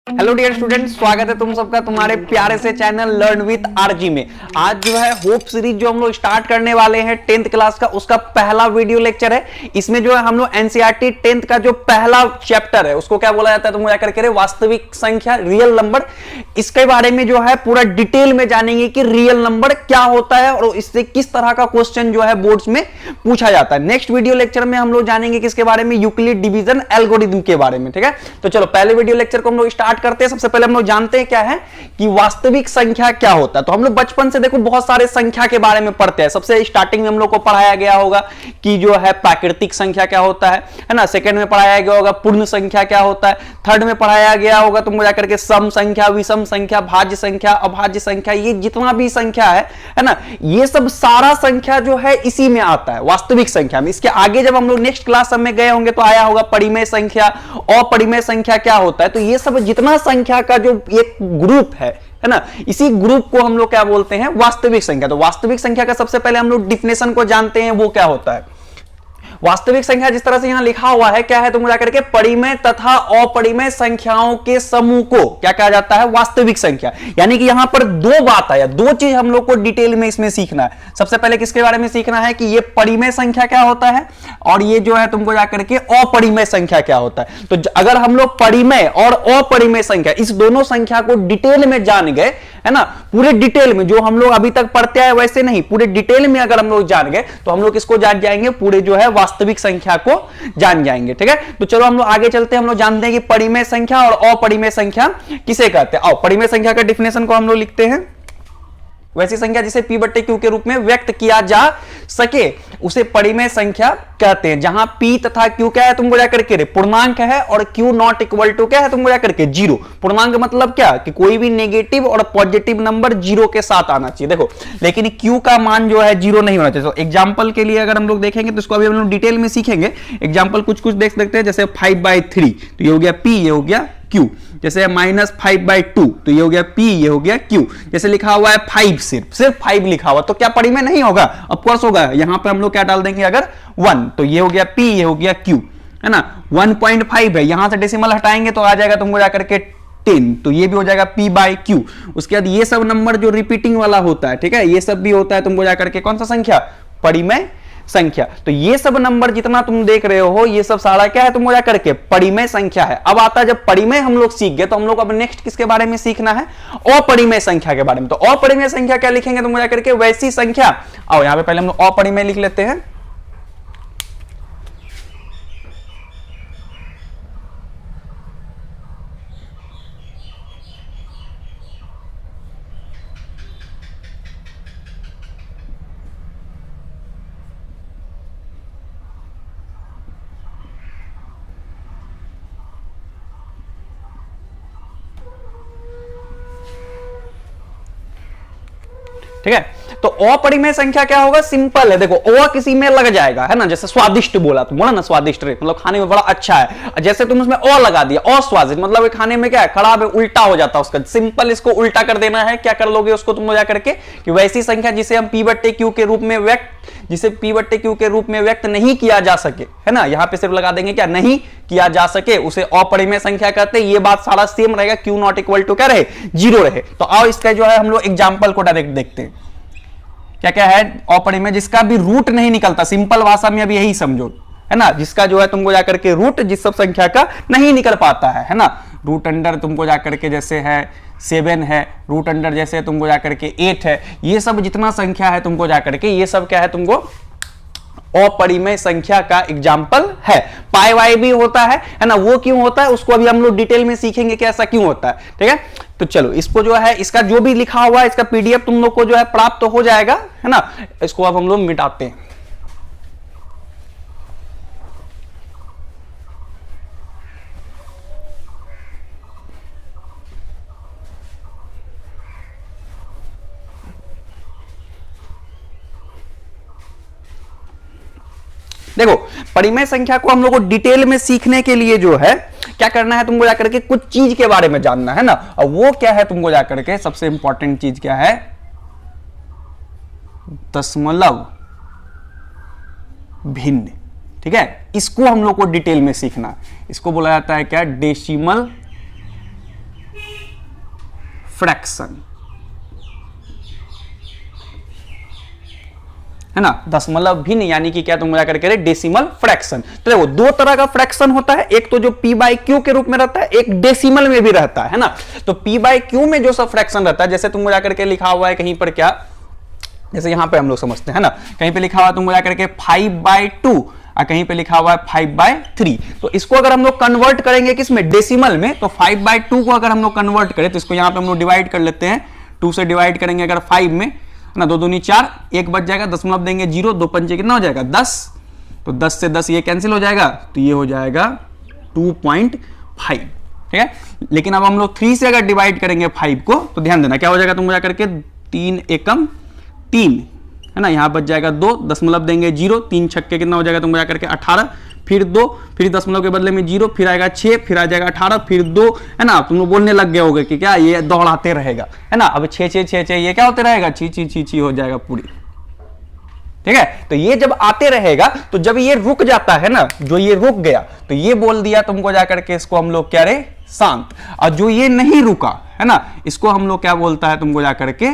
Hello dear student, स्वागत है तुम सबका तुम्हारे प्यारे से चैनल लर्न विद आरजी में। आज जो है होप सीरीज जो हम लोग स्टार्ट करने वाले हैं 10th क्लास का, उसका पहला वीडियो लेक्चर है। इसमें जो है हम लोग एनसीईआरटी 10th का जो पहला चैप्टर है उसको क्या बोला जाता है, तुम जाकर के वास्तविक संख्या, रियल नंबर, इसके बारे में जो है पूरा डिटेल में जानेंगे कि रियल नंबर क्या होता है और इससे किस तरह का क्वेश्चन जो है बोर्ड्स में पूछा जाता है। नेक्स्ट वीडियो लेक्चर में हम लोग जानेंगे किसके बारे में, यूक्लिड डिवीजन एल्गोरिथम के बारे में। ठीक है, तो चलो पहले वीडियो लेक्चर को हम लोग स्टार्ट करते हैं। सबसे पहले हम लोग जानते हैं क्या है कि वास्तविक संख्या क्या होता है। तो हम लोग बचपन से देखो बहुत सारे संख्या के बारे में पढ़ते हैं। सबसे स्टार्टिंग में हम लोग को पढ़ाया गया होगा कि जो है प्राकृतिक संख्या क्या होता है ना। सेकंड में पढ़ाया गया होगा पूर्ण संख्या क्या होता है। थर्ड में पढ़ाया गया होगा तुमको जाकर के सम संख्या, विषम संख्या, भाज्य संख्या, अभाज्य संख्या, ये जितना भी संख्या है ना, ये सब सारा संख्या जो है इसी में आता है वास्तविक संख्या में। इसके आगे जब हम लोग नेक्स्ट क्लास में गए होंगे तो आया होगा परिमेय संख्या, अपरिमेय संख्या क्या होता है। तो ये सब जितना संख्या का जो एक ग्रुप है ना, इसी ग्रुप को हम लोग क्या बोलते हैं, वास्तविक संख्या। तो वास्तविक संख्या का सबसे पहले हम लोग डिफिनेशन को जानते हैं, वो क्या होता है। वास्तविक संख्या जिस तरह से यहां लिखा हुआ है क्या है, तुम जाकर के परिमेय तथा अपरिमेय संख्याओं के समूह को क्या कहा जाता है, वास्तविक संख्या। यानी कि यहां पर दो बात है, दो चीज हम लोग को डिटेल में इसमें सीखना है। सबसे पहले किसके बारे में सीखना है कि ये परिमेय संख्या क्या होता है और ये जो है तुमको जाकर के अपरिमेय संख्या क्या होता है। तो अगर हम लोग परिमेय और अपरिमेय संख्या इस दोनों संख्या को डिटेल में जान गए है ना, पूरे डिटेल में जो हम लोग अभी तक पढ़ते आए वैसे नहीं, पूरे डिटेल में अगर हम लोग जान गए तो हम लोग किसको जान जाएंगे, पूरे जो है वास्तविक संख्या को जान जाएंगे। ठीक है, तो चलो हम लोग आगे चलते हैं। हम लोग जानते हैं कि परिमेय संख्या और अपरिमेय संख्या किसे कहते हैं। आओ परिमेय संख्या का डिफिनेशन को हम लोग लिखते हैं। वैसी संख्या जिसे p बट्टे q के रूप में व्यक्त किया जा सके उसे परिमेय संख्या कहते हैं। जहां p तथा q क्या है, तुमको जाकर के पूर्णांक है और q नॉट इक्वल टू क्या है, तुमको जाकर के जीरो। पूर्णांक मतलब क्या कि कोई भी नेगेटिव और पॉजिटिव नंबर जीरो के साथ आना चाहिए। देखो लेकिन q का मान जो है जीरो नहीं होना चाहिए। तो एग्जांपल के लिए अगर हम लोग देखेंगे तो इसको अभी हम लोग डिटेल में सीखेंगे। एग्जांपल कुछ कुछ देख सकते हैं, जैसे 5/3 तो ये हो गया p, ये हो गया q। जैसे -5/2 तो ये हो गया p, ये हो गया q। जैसे लिखा हुआ है 5, सिर्फ 5 लिखा हुआ तो क्या परिमेय नहीं होगा, ऑफ कोर्स होगा। यहां पे हम लोग क्या डाल देंगे अगर 1, तो ये हो गया p, ये हो गया q, है ना। 1.5 है, यहां से डेसिमल हटाएंगे तो आ जाएगा तुमको जाकर के 10, तो ये भी हो जाएगा p/q। उसके बाद ये सब नंबर जो रिपीटिंग वाला होता है, ठीक है, ये सब भी होता है तुमको जाकर के कौन सा संख्या, परिमेय संख्या। तो ये सब नंबर जितना तुम देख रहे हो ये सब सारा क्या है, तुम जाकर के परिमेय संख्या है। अब आता है जब परिमेय हम लोग सीख गए तो हम लोग अब नेक्स्ट किसके बारे में सीखना है, अपरिमेय संख्या के बारे में। तो अपरिमेय संख्या क्या लिखेंगे, तुम जाकर के वैसी संख्या। आओ यहां पे पहले हम लोग अपरिमेय लिख लेते हैं। ठीक है, तो अपरिमेय संख्या क्या होगा, सिंपल है। देखो ओ किसी में लग जाएगा, है ना। जैसे स्वादिष्ट बोला, तुम बोला ना स्वादिष्ट मतलब खाने में बड़ा अच्छा है। जैसे तुम उसमें ओ लगा दिया, अस्वादिष्ट मतलब खाने में क्या है, खराब है, उल्टा हो जाता है उसका। सिंपल इसको उल्टा कर देना है। क्या कर लोगे उसको तुम जाकर के कि वैसी संख्या जिसे हम p बट्टे q के रूप में जिसे p बट्टे q के रूप में व्यक्त नहीं किया जा सके, है ना, यहां पे सिर्फ लगा देंगे क्या, नहीं किया जा सके, उसे अपरिमेय संख्या कहते हैं। ये बात सारा सेम रहेगा, q नॉट इक्वल टू क्या रहे, जीरो रहे। तो आओ इसका जो है हम लोग एग्जाम्पल को डायरेक्ट देखते हैं। क्या क्या है अपरिमेय, जिसका भी रूट नहीं निकलता। सिंपल भाषा में अब यही समझो, है ना, जिसका जो है तुमको जाकर के रूट जिस सब संख्या का नहीं निकल पाता है ना। रूट अंडर तुमको जाकर के जैसे है 7 है, रूट अंडर जैसे तुमको जाकर के 8 है, ये सब जितना संख्या है तुमको जाकर के ये सब क्या है, तुमको अपरिमेय संख्या का एग्जाम्पल है। पाई वाई भी होता है ना, वो क्यों होता है उसको अभी हम लोग डिटेल में सीखेंगे कि ऐसा क्यों होता है। ठीक है, तो चलो इसको जो है इसका जो भी लिखा हुआ है इसका पीडीएफ तुम लोग को जो है प्राप्त हो जाएगा, है ना। इसको अब हम लोग मिटाते हैं। देखो परिमेय संख्या को हम लोग को डिटेल में सीखने के लिए जो है क्या करना है, तुमको जाकर के कुछ चीज के बारे में जानना है ना। और वो क्या है, तुमको जाकर के सबसे इंपॉर्टेंट चीज क्या है, दशमलव भिन्न। ठीक है, इसको हम लोग को डिटेल में सीखना। इसको बोला जाता है क्या, डेसिमल फ्रैक्शन, है ना, दशमलव भिन्न यानी कि क्या तुम क्या करके डेसिमल फ्रैक्शन। तो देखो दो तरह का फ्रैक्शन होता है, एक तो जो p बाई क्यू के रूप में रहता है, एक डेसिमल में भी रहता है ना। तो p बाई क्यू में जो सब फ्रैक्शन रहता है, जैसे तुम जाकर के लिखा हुआ है कहीं पर क्या, जैसे यहां पे हम लोग समझते हैं ना, कहीं पे लिखा हुआ है तुम जाकर के 5/2 और कहीं पे लिखा हुआ है 5/3। तो इसको अगर हम लोग कन्वर्ट करेंगे किसमें, डेसिमल में, तो 5/2 को अगर हम लोग कन्वर्ट करें तो इसको यहां पे हम लोग डिवाइड कर लेते हैं, 2 से डिवाइड करेंगे अगर 5 में, ना 2 दूनी 4, 1 बच जाएगा, दशमलव देंगे 0, 2 पंजे कितना हो जाएगा 10, तो 10 से 10 ये कैंसिल हो जाएगा, तो ये हो जाएगा 2.5, ठीक है। लेकिन अब हम लोग 3 से अगर डिवाइड करेंगे 5 को, तो ध्यान देना क्या हो जाएगा, तुम जाकर के 3 एकम 3, है ना, यहां बच जाएगा 2, दशमलव देंगे 0, 3 छक्के कितना हो जाएगा, तुम जाकर के 18, फिर 2, फिर दशमलव के बदले में 0, फिर आएगा 6, फिर आ जाएगा 18, फिर 2, है ना। तुम लोग बोलने लग गए होगे कि क्या ये दोहराते रहेगा, है ना। अब 6 6 6 6 ये क्या होते रहेगा, ची ची ची ची हो जाएगा पूरी, ठीक है। तो ये जब आते रहेगा, तो जब ये रुक जाता है ना, जो ये रुक गया, तो ये बोल दिया तुमको जाकर के इसको हम लोग क्या रे, शांत। और जो ये नहीं रुका, है ना, इसको हम लोग क्या बोलता है तुमको जाकर के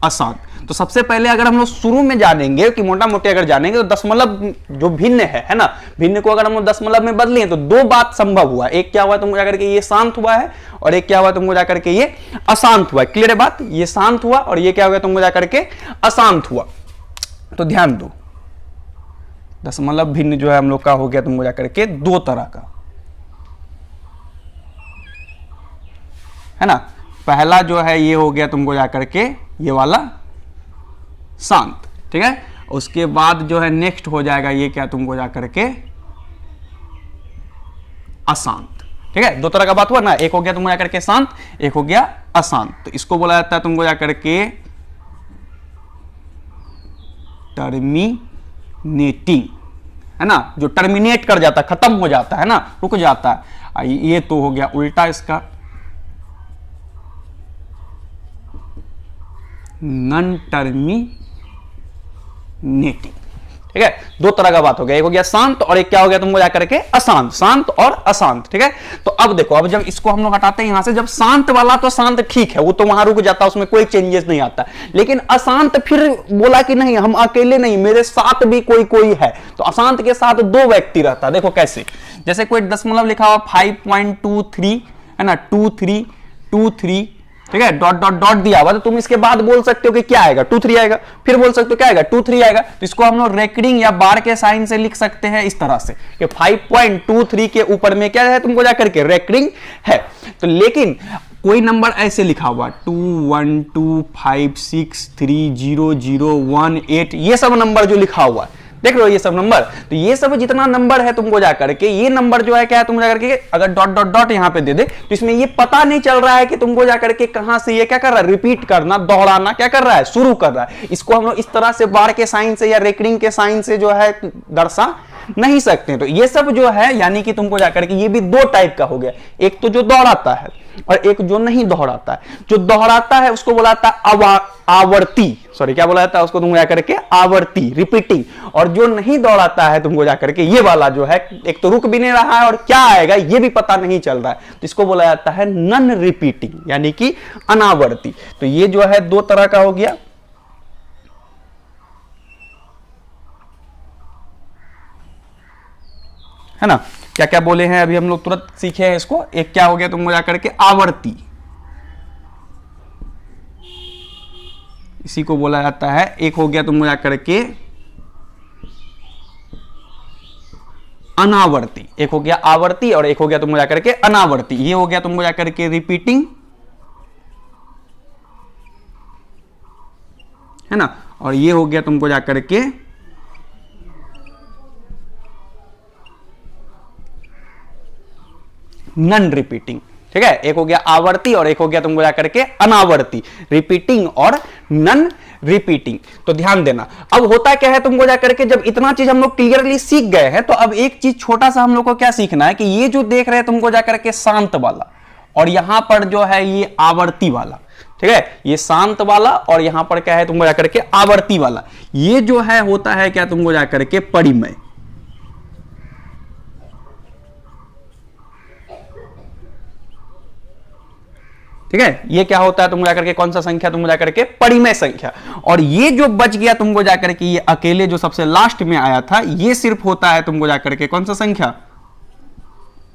अशांत। तो सबसे पहले अगर हम लोग शुरू में जानेंगे कि मोटा मोटे अगर जानेंगे तो दशमलव जो भिन्न है ना, भिन्न को अगर हम लोग दशमलव में बदलें तो दो बात संभव हुआ, एक क्या हुआ तुमको जाकर के ये शांत हुआ है, और एक क्या हुआ तुमको जाकर के ये अशांत हुआ। क्लियर है बात, ये शांत हुआ और ये क्या हुआ तुमको जाकर के अशांत हुआ। तो ध्यान दो, दशमलव भिन्न जो है हम लोग का हो गया तुमको जाकर के दो तरह का, है ना। पहला जो है ये हो गया तुमको जाकर के ये वाला शांत, ठीक है। उसके बाद जो है नेक्स्ट हो जाएगा ये क्या तुमको जाकर के अशांत, ठीक है। दो तरह का बात हुआ ना, एक हो गया तुमको जाकर के शांत, एक हो गया अशांत। तो इसको बोला जाता है तुमको जाकर के टर्मिनेटिंग, है ना, जो टर्मिनेट कर जाता है, खत्म हो जाता है ना, रुक जाता है। ये तो हो गया उल्टा इसका, नॉन टर्मिनेटिंग, ठीक है। दो तरह का बात हो गया, एक हो गया शांत और एक क्या हो गया तुमको जाकर के अशांत, शांत और अशांत, ठीक है। तो अब देखो, अब जब इसको हम लोग हटाते हैं यहां से, जब शांत वाला तो शांत ठीक है, वो तो वहां रुक जाता है, उसमें कोई चेंजेस नहीं आता। लेकिन अशांत फिर बोला कि नहीं हम अकेले नहीं, मेरे साथ भी कोई कोई है। तो अशांत के साथ दो व्यक्ति रहता है। देखो कैसे, जैसे कोई दशमलव लिखा हुआ 5.23, है ना, 2323, ठीक है, डॉट डॉट डॉट दिया हुआ, तो तुम इसके बाद बोल सकते हो कि क्या आएगा, 23 आएगा, फिर बोल सकते हो क्या आएगा, 23 आएगा। तो इसको हम लोग रेकरिंग या बार के साइन से लिख सकते हैं इस तरह से कि 5.23 के ऊपर में क्या है तुमको जाकर के रेकरिंग है। तो लेकिन कोई नंबर ऐसे लिखा हुआ 212563001 ये सब नंबर जो लिखा हुआ है, देख लो ये सब नंबर, तो ये सब जितना नंबर है तुमको जाकर के, ये नंबर जो है क्या है तुमको जाकर के अगर डॉट डॉट डॉट यहां पे दे दे, तो इसमें ये पता नहीं चल रहा है कि तुमको जाकर के कहां से ये क्या कर रहा है, रिपीट करना, दोहराना क्या कर रहा है, शुरू कर रहा है। इसको हम लोग इस तरह से बार के साइन से या रेकरिंग के साइन से जो है दर्शा नहीं सकते। तो ये सब जो है यानी कि तुमको जाकर के ये भी दो टाइप का हो गया, एक तो जो दोहराता है और एक जो नहीं दोहराता है। जो दोहराता है उसको बोला जाता है आवर्ती, सॉरी क्या बोला जाता है उसको तुमको जाकर के आवर्ती, रिपीटिंग। और जो नहीं दोहराता है तुमको जाकर के ये वाला जो है, एक तो रुक भी नहीं रहा है और क्या आएगा ये भी पता नहीं चल रहा है, तो इसको बोला जाता है नॉन रिपीटिंग यानी कि अनावर्ती। तो ये जो है दो तरह का हो गया, है ना। क्या क्या बोले हैं अभी हम लोग तुरंत सीखे हैं इसको। एक क्या हो गया तुमको जाकर के आवर्ती, इसी को बोला जाता है। एक हो गया तुमको जाकर के अनावर्ती, एक हो गया आवर्ती और एक हो गया तुमको जाकर के अनावर्ती। ये हो गया तुमको जाकर के रिपीटिंग, है ना, और ये हो गया तुमको जाकर के नॉन रिपीटिंग, ठीक है। एक हो गया आवर्ती और एक हो गया तुमको जाकर के अनावर्ती, रिपीटिंग और नॉन रिपीटिंग। तो ध्यान देना, अब होता क्या है तुमको जाकर के जब इतना चीज हम लोग क्लियरली सीख गए हैं, तो अब एक चीज छोटा सा हम लोग को क्या सीखना है कि ये जो देख रहे हैं तुमको जाकर के शांत वाला और यहां पर जो है ये आवर्ती वाला, ठीक है, ये शांत वाला और यहां पर क्या है तुमको जाकर के आवर्ती वाला, ये जो है होता है क्या तुमको जाकर के परिमेय, ठीक है, ये क्या होता है तुमको जाकर के, कौन सा संख्या तुमको जाकर के, परिमेय संख्या। और ये जो बच गया तुमको जाकर के, ये अकेले जो सबसे लास्ट में आया था, ये सिर्फ होता है तुमको जाकर के कौन सा संख्या,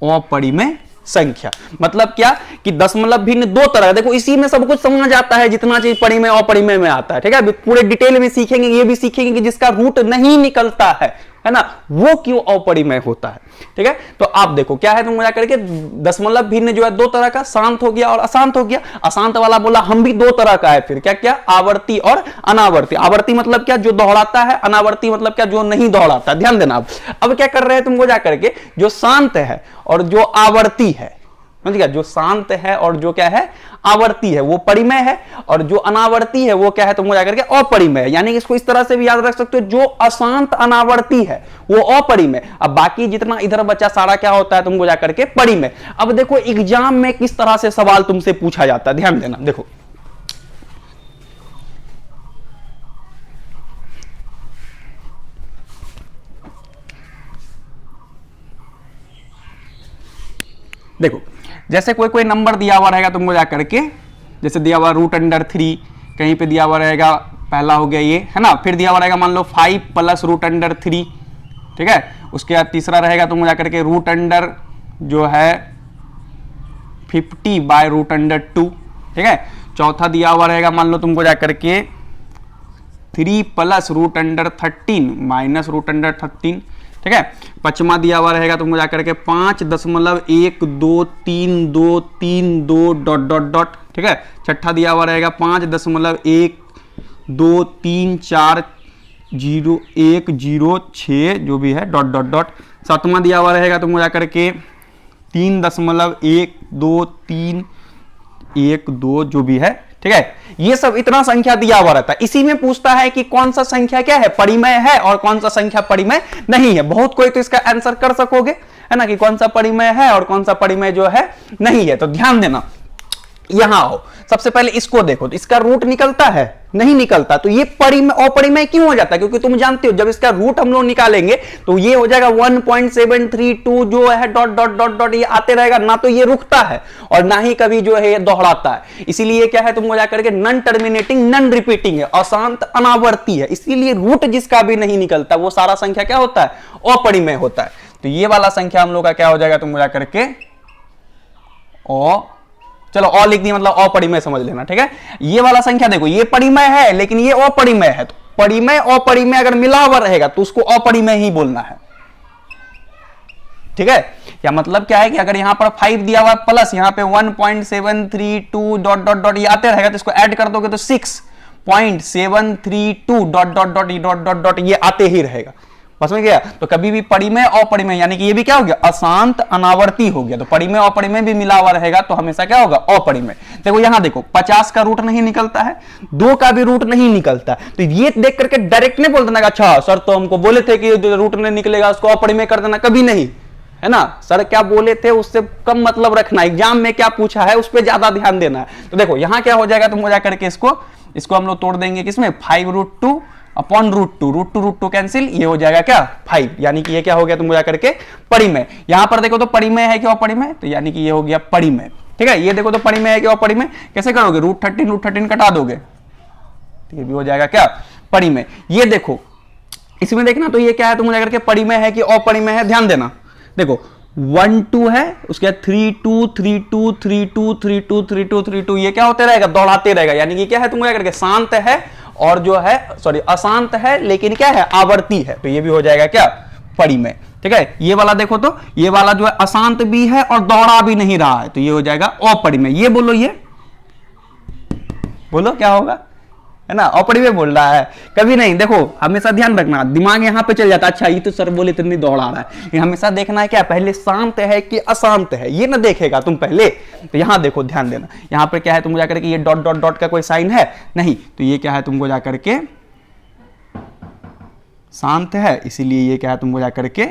अपरिमेय संख्या। मतलब क्या कि दशमलव भिन्न दो तरह, देखो इसी में सब कुछ समझ आता है जितना चीज परिमेय अपरिमेय में आता है। ठीक है, पूरे डिटेल में सीखेंगे, ये भी सीखेंगे कि जिसका रूट नहीं निकलता है ना, वो क्यों अपरिमेय होता है। ठीक है, तो आप देखो क्या है तुम जाकर के, दशमलव भिन्न जो है दो तरह का, शांत हो गया और अशांत हो गया। अशांत वाला बोला हम भी दो तरह का है, फिर क्या क्या, आवर्ती और अनावर्ती। आवर्ती मतलब क्या, जो दोहराता है, अनावर्ती मतलब क्या, जो नहीं दोहराता। ध्यान देना। अब क्या कर रहे हैं तुमको जाकर के, जो शांत है और जो आवर्ती है, समझ गया, जो शांत है और जो क्या है, आवर्ती है, वो परिमेय है, और जो अनावर्ती है वो क्या है तुमको जाकर के अपरिमेय है। यानी कि इसको इस तरह से भी याद रख सकते हो, जो अशांत अनावर्ती है वो अपरिमेय, अब बाकी जितना इधर बचा सारा क्या होता है तुमको जाकर के परिमेय। अब देखो एग्जाम में किस तरह से सवाल तुमसे पूछा जाता है, ध्यान देना। देखो देखो जैसे कोई कोई नंबर दिया हुआ रहेगा तुमको जाकर के, जैसे दिया हुआ √√3, कहीं पे दिया हुआ रहेगा, पहला हो गया ये, है ना, फिर दिया हुआ रहेगा मान लो 5 + √3, ठीक है, उसके बाद तीसरा रहेगा तुमको जाकर के √ जो है 50/√2, ठीक है, चौथा दिया हुआ रहेगा मान लो तुमको जाकर के 3 + √13 - √13, ठीक है, पचमा दिया हुआ रहेगा तुमको जाकर के 5.12322 ... ठीक है, छठा दिया हुआ रहेगा 5.123401006 जो भी है ... सातवां दिया हुआ रहेगा तुमको जाकर के 3.12312 जो भी है। ठीक है, ये सब इतना संख्या दिया हुआ रहता है। इसी में पूछता है कि कौन सा संख्या क्या है, परिमेय है, और कौन सा संख्या परिमेय नहीं है। बहुत कोई तो इसका आंसर कर सकोगे, है ना, कि कौन सा परिमेय है और कौन सा परिमेय जो है नहीं है। तो ध्यान देना, यहां आओ, सबसे पहले इसको देखो, तो इसका रूट निकलता है, नहीं निकलता, तो ये परिमेय अपरिमेय क्यों हो जाता है, क्योंकि तुम जानते हो जब इसका रूट हम लोग निकालेंगे तो ये हो जाएगा 1.732 जो है ... ये आते रहेगा, ना तो ये रुकता है और ना ही कभी जो है ये दोहराता है। इसीलिए क्या है तुमको जाकर के नन टर्मिनेटिंग नन रिपीटिंग है, अशांत अनावर्ती है, इसीलिए रूट जिसका भी नहीं निकलता वो सारा संख्या क्या होता है, अपरिमेय होता है। तो ये वाला संख्या हम लोग का क्या हो जाएगा तुमको जाकर के चलो लिख दी, मतलब अपरिमेय समझ लेना। ठीक है, ये वाला संख्या देखो, ये परिमेय है लेकिन ये अपरिमेय है, तो परिमेय अपरिमेय अगर मिला हुआ रहेगा तो उसको अपरिमेय ही बोलना है। ठीक है, या मतलब क्या है कि अगर यहां पर 5 दिया हुआ प्लस यहाँ पे 1.732 ... ये आते रहेगा, तो इसको ऐड कर दोगे तो 6.732 ... ये आते ही रहेगा, बस में गया। तो कभी भी परिमेय अपरिमेय, यानी कि ये भी क्या हो गया, अशांत अनावर्ती हो गया, तो परिमेय अपरिमेय भी मिला हुआ रहेगा तो हमेशा क्या होगा, अपरिमेय। देखो यहां देखो 50 का रूट नहीं निकलता है, 2 का भी रूट नहीं निकलता, तो ये देख करके डायरेक्ट नहीं बोल देना अच्छा सर तो हमको बोले थे कि रूट नहीं निकलेगा उसको अपरिमेय कर देना, कभी नहीं, है ना। सर क्या बोले थे उससे कम मतलब रखना, एग्जाम में क्या पूछा है उस पर ज्यादा ध्यान देना है। तो देखो यहां क्या हो जाएगा, तुम हो जाकर के इसको हम लोग तोड़ देंगे किसमें, 5√2 अपॉन √2 कैंसिल, ये हो जाएगा क्या 5, यानी कि ये क्या हो गया तुम जाकर के परिमेय। यहां पर देखो तो परिमेय है कि अपरिमेय, तो यानी कि ये हो गया परिमेय। ठीक है, ये देखो तो परिमेय है कि अपरिमेय, कैसे करोगे, √13 कटा दोगे तो ये भी हो जाएगा क्या परिमेय। ये देखो इसमें देखना, तो ये क्या है तुम जाकर के परिमेय है कि अपरिमेय है, ध्यान देना। देखो 1 2 है, उसके बाद 3 2 3 2 3 2 3 2 3 2 3 2, ये क्या होते रहेगा, दोहराते रहेगा, यानी कि क्या है तुम जाकर के शांत है और जो है अशांत है लेकिन क्या है, आवर्ती है, तो ये भी हो जाएगा क्या परिमेय। ठीक है, ये वाला देखो तो ये वाला जो है अशांत भी है और दोहरा भी नहीं रहा है, तो ये हो जाएगा अपरिमेय। ये बोलो, ये बोलो क्या होगा, है ना, अपरिमेय बोल रहा है, कभी नहीं। देखो हमेशा ध्यान रखना, दिमाग यहां पे चल जाता है, अच्छा ये तो सर बोले इतनी दोहरा रहा है, ये हमेशा देखना है क्या, पहले शांत है कि अशांत है, ये ना देखेगा तुम पहले। तो यहां देखो ध्यान देना, यहां पे क्या है तुमको जाकर के ये ... का कोई साइन है नहीं, तो ये क्या है तुमको जाकर के शांत है, इसीलिए ये क्या है तुमको जाकर के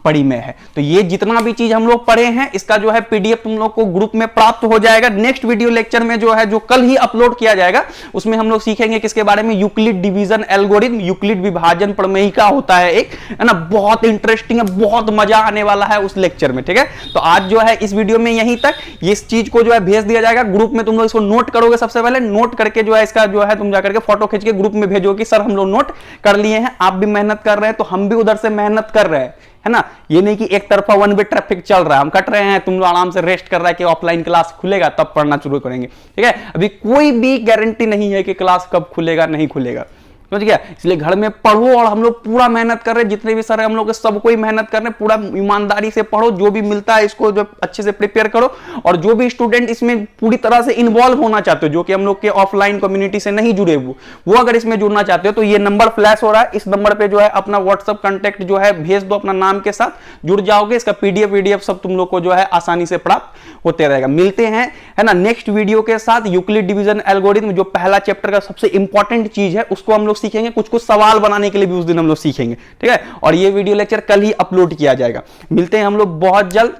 पड़ी में है। तो ये जितना भी चीज हम लोग पढ़े हैं इसका जो है पीडीएफ तुम लोग को ग्रुप में प्राप्त हो जाएगा। नेक्स्ट वीडियो लेक्चर में जो है, जो कल ही अपलोड किया जाएगा, उसमें हम लोग सीखेंगे किसके बारे में, यूक्लिड डिवीजन एल्गोरिथम, यूक्लिड विभाजन प्रमेयिका होता है एक, है ना, बहुत इंटरेस्टिंग है, बहुत मजा आने वाला है उस लेक्चर में, ठीक है। तो आज जो है इस वीडियो में यहीं तक, इस चीज को जो है भेज दिया जाएगा ग्रुप में, तुम लोग इसको नोट करोगे, सबसे पहले नोट करके जो है इसका जो है तुम जाकर के फोटो खींच के ग्रुप में भेजोगे, सर हम लोग नोट कर लिए हैं, आप भी मेहनत कर रहे हैं तो हम भी उधर से मेहनत कर रहे हैं, है ना। ये नहीं कि एक तरफा वन वे ट्रैफिक चल रहा है, हम कट रहे हैं, तुम लोग आराम से रेस्ट कर रहा है कि ऑफलाइन क्लास खुलेगा तब पढ़ना शुरू करेंगे, ठीक है। अभी कोई भी गारंटी नहीं है कि क्लास कब खुलेगा नहीं खुलेगा, समझ गया। इसलिए घर में पढ़ो और हम लोग पूरा मेहनत कर रहे हैं, जितने भी सर हम लोग सब कोई मेहनत कर रहे हैं, पूरा ईमानदारी से पढ़ो, जो भी मिलता है इसको जो अच्छे से प्रिपेयर करो। और जो भी स्टूडेंट इसमें पूरी तरह से इन्वॉल्व होना चाहते हो, जो कि हम लोग के ऑफलाइन कम्युनिटी से नहीं जुड़े हुए, वो अगर इसमें जुड़ना चाहते हो तो ये नंबर फ्लैश हो रहा है, इस नंबर पे जो है अपना व्हाट्सएप कांटेक्ट जो है भेज दो अपना नाम के साथ, जुड़ जाओगे। इसका पीडीएफ सब तुम लोग को जो है आसानी से प्राप्त होते रहेगा। मिलते हैं, है ना, नेक्स्ट वीडियो के साथ। यूक्लिड डिवीजन एल्गोरिथम जो पहला चैप्टर का सबसे इंपॉर्टेंट चीज है उसको हम लोग सीखेंगे, कुछ कुछ सवाल बनाने के लिए भी उस दिन हम लोग सीखेंगे, ठीक है। और ये वीडियो लेक्चर कल ही अपलोड किया जाएगा। मिलते हैं हम लोग बहुत जल्द।